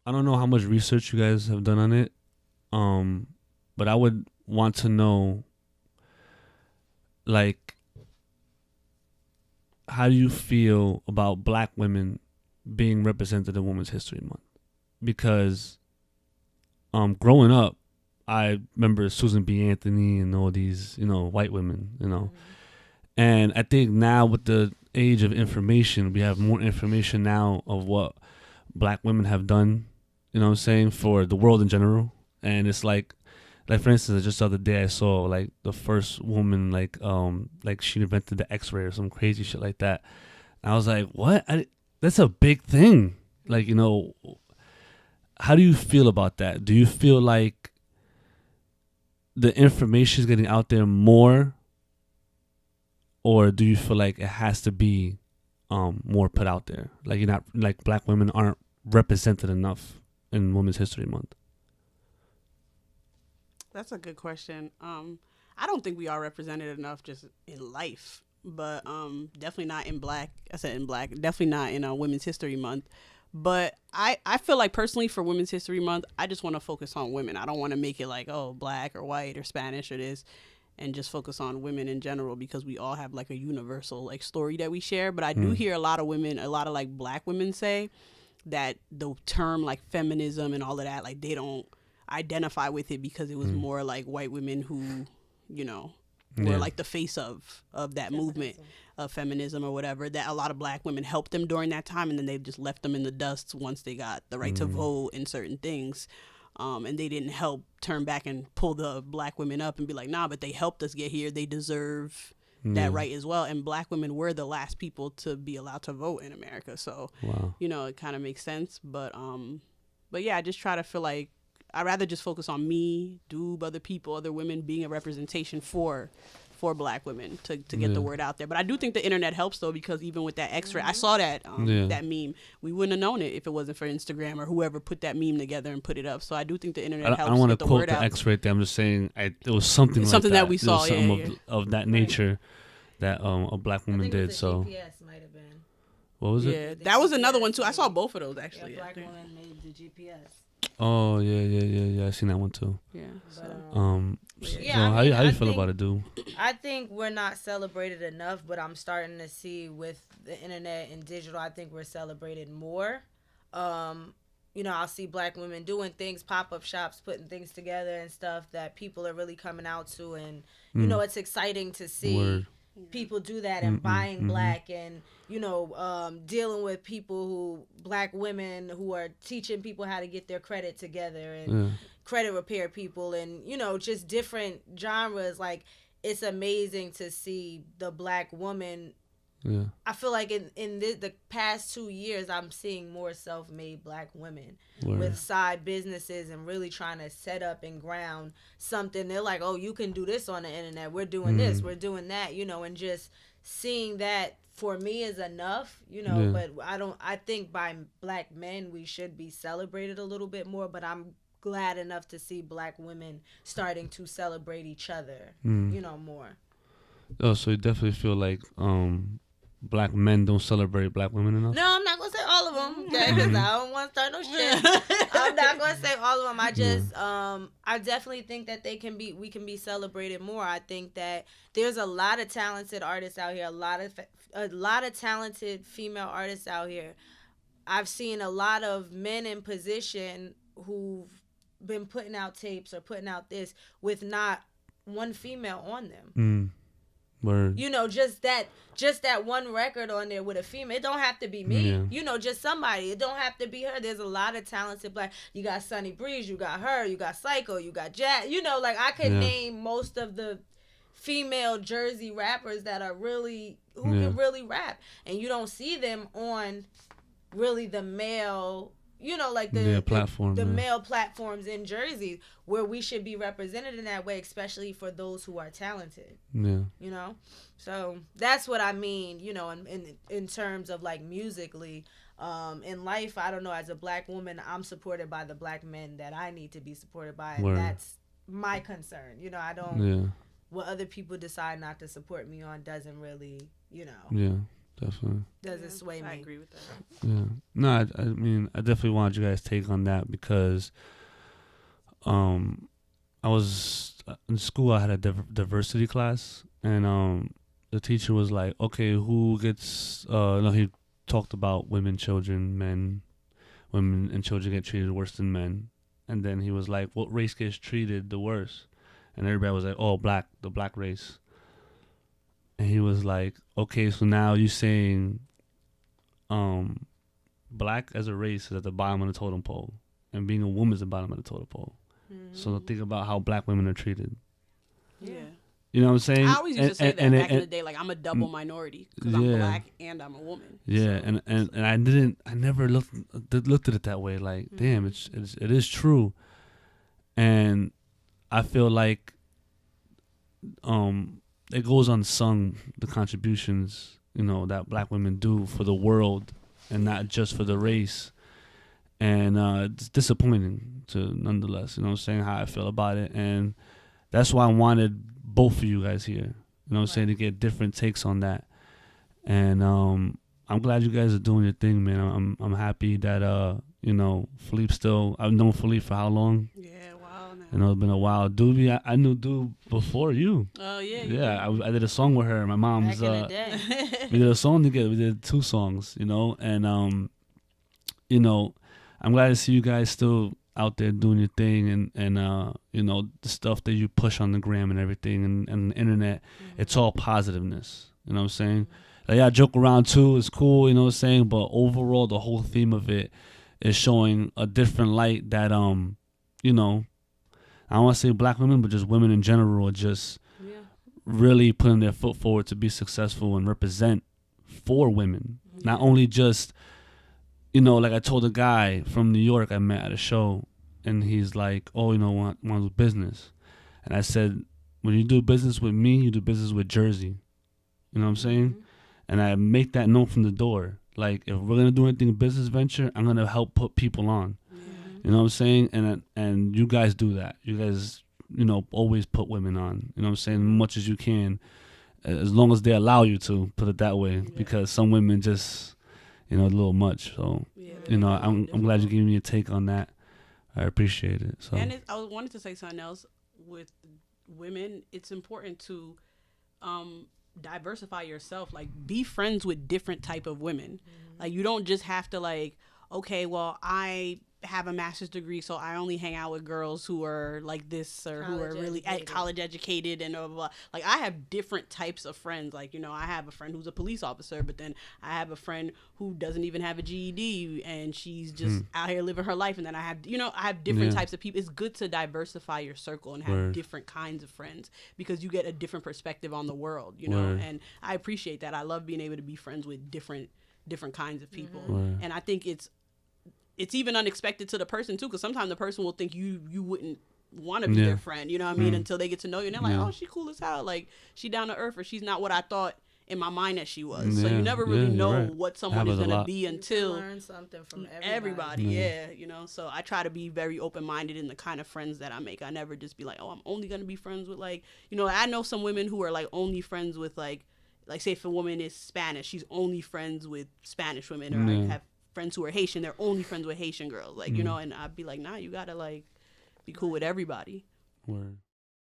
I don't know how much research you guys have done on it. Um, but I would want to know, like, how do you feel about black women being represented in Women's History Month? Because growing up, I remember Susan B. Anthony and all these, white women, And I think now with the age of information, we have more information now of what black women have done, what I'm saying, for the world in general. And it's like for instance, just the other day I saw like the first woman like she invented the X-ray or some crazy shit like that. And I was like, what? That's a big thing. Like, how do you feel about that? Do you feel like the information is getting out there more, or do you feel like it has to be more put out there? Like, you're not, like, black women aren't represented enough in Women's History Month. That's a good question. I don't think we are represented enough just in life, but definitely not in black. I said in black, definitely not in Women's History Month. But I feel like personally for Women's History Month, I just want to focus on women. I don't want to make it like, oh, black or white or Spanish or this, and just focus on women in general, because we all have like a universal like story that we share. But I do hear a lot of women, a lot of like black women say that the term like feminism and all of that, like they don't identify with it because it was more like white women who, were like the face of that movement of feminism or whatever, that a lot of black women helped them during that time, and then they've just left them in the dust once they got the right to vote in certain things. And they didn't help turn back and pull the black women up and be like, nah, but they helped us get here. They deserve that right as well. And black women were the last people to be allowed to vote in America. So, Wow. it kind of makes sense. But yeah, I just try to feel like I'd rather just focus on me, Doob, other people, other women being a representation for black women to get the word out there. But I do think the internet helps though, because even with that X-ray, I saw that that meme. We wouldn't have known it if it wasn't for Instagram or whoever put that meme together and put it up. So I do think the internet helps. I don't want to get the quote word the out. X-ray thing. I'm just saying it was something Something like that we saw, There was something yeah. of that nature that a black woman did. So GPS might have been. what was it? Yeah, that was another one too. I saw both of those actually. Yeah, black woman made the GPS. Oh yeah. I seen that one too. Yeah. So. Yeah, So I how mean, you I feel think- about it, dude? I think we're not celebrated enough, but I'm starting to see with the internet and digital, I think we're celebrated more. I'll see black women doing things, pop-up shops, putting things together and stuff that people are really coming out to. And, it's exciting to see Word. people do that and buying black and, dealing with people black women who are teaching people how to get their credit together and credit repair people and, just different genres. Like, it's amazing to see the black woman. Yeah. I feel like in the past 2 years, I'm seeing more self-made black women with side businesses and really trying to set up and ground something. They're like, oh, you can do this on the internet. We're doing this. We're doing that, and just seeing that for me is enough, but I think by black men, we should be celebrated a little bit more, but I'm glad enough to see black women starting to celebrate each other, more. Oh, so you definitely feel like black men don't celebrate black women enough? No, I'm not gonna say all of them, okay? Because I don't want to start no shit. I'm not gonna say all of them. I just, I definitely think that we can be celebrated more. I think that there's a lot of talented artists out here, a lot of talented female artists out here. I've seen a lot of men in position who've been putting out tapes or putting out this with not one female on them. Word. Just that one record on there with a female. It don't have to be me. Yeah. Just somebody. It don't have to be her. There's a lot of talented black. You got Sunny Breeze, you got her, you got Psycho, you got Jazz. Like I could name most of the female Jersey rappers that are really who can really rap, and you don't see them on really the male. Like the male platforms in Jersey where we should be represented in that way, especially for those who are talented. Yeah. So that's what I mean, in terms of like musically. In life, I don't know, as a black woman, I'm supported by the black men that I need to be supported by. And that's my concern. I don't, what other people decide not to support me on doesn't really, Yeah. Definitely. Doesn't sway me. I agree with that. Yeah. No, I mean, I definitely wanted you guys' take on that because, I was in school. I had a diversity class, and the teacher was like, "Okay, who gets?" No, he talked about women, children, men. Women and children get treated worse than men, and then he was like, "What race gets treated the worst?" And everybody was like, "Oh, black, the black race." And he was like, "Okay, so now you saying, black as a race is at the bottom of the totem pole, and being a woman is the bottom of the totem pole. Mm-hmm. So think about how black women are treated." Yeah. You know what I'm saying? I always used to say that back in the day, like I'm a double minority because I'm black and I'm a woman. Yeah, so, and I never looked at it that way. Like, damn, it is true, and I feel like it goes unsung, the contributions that black women do for the world and not just for the race, and it's disappointing to nonetheless. You know what I'm saying, how I feel about it, and that's why I wanted both of you guys here. You know what I'm saying, to get different takes on that. And I'm glad you guys are doing your thing, man. I'm happy that Philippe still. I've known Philippe for how long? Yeah, wow. Now. It's been a while. Doobie, I knew Doobie before you. Oh yeah. Yeah, I did a song with her. My mom's. Back in the day. We did a song together. We did 2 songs, and I'm glad to see you guys still out there doing your thing, and the stuff that you push on the gram and everything and the internet. It's all positiveness. You know what I'm saying? Like, yeah, I joke around too. It's cool. You know what I'm saying? But overall, the whole theme of it is showing a different light that I don't want to say black women, but just women in general are just really putting their foot forward to be successful and represent for women. Not only just, like I told a guy from New York I met at a show, and he's like, "Oh, want to do business?" And I said, "When you do business with me, you do business with Jersey." You know what I'm saying? And I make that known from the door. Like, if we're gonna do anything business venture, I'm gonna help put people on. You know what I'm saying? And you guys do that. You guys, always put women on. You know what I'm saying? As much as you can, as long as they allow you to. Put it that way, because some women just, a little much. So, I'm glad you gave me a take on that. I appreciate it. So, and I wanted to say something else with women. It's important to diversify yourself. Like, be friends with different type of women. Like, you don't just have to, like, okay, well, I have a master's degree, so I only hang out with girls who are like this or who are really college educated and blah, blah, blah. Like, I have different types of friends. Like, I have a friend who's a police officer, but then I have a friend who doesn't even have a GED and she's just out here living her life. And then I have, I have different types of people. It's good to diversify your circle and have different kinds of friends, because you get a different perspective on the world, and I appreciate that. I love being able to be friends with different kinds of people. And I think it's even unexpected to the person too, because sometimes the person will think you wouldn't want to be their friend, you know what I mean, until they get to know you, and they're like, oh, she cool as hell, like, she down to earth, or she's not what I thought in my mind that she was. So you never really know what someone is going to be until learn something from everybody. So I try to be very open-minded in the kind of friends that I make. I never just be like, oh, I'm only going to be friends with, like, I know some women who are like only friends with like say if a woman is Spanish, she's only friends with Spanish women, or I have friends who are Haitian, they're only friends with Haitian girls, like, and I'd be like, nah, you gotta, like, be cool with everybody. Word.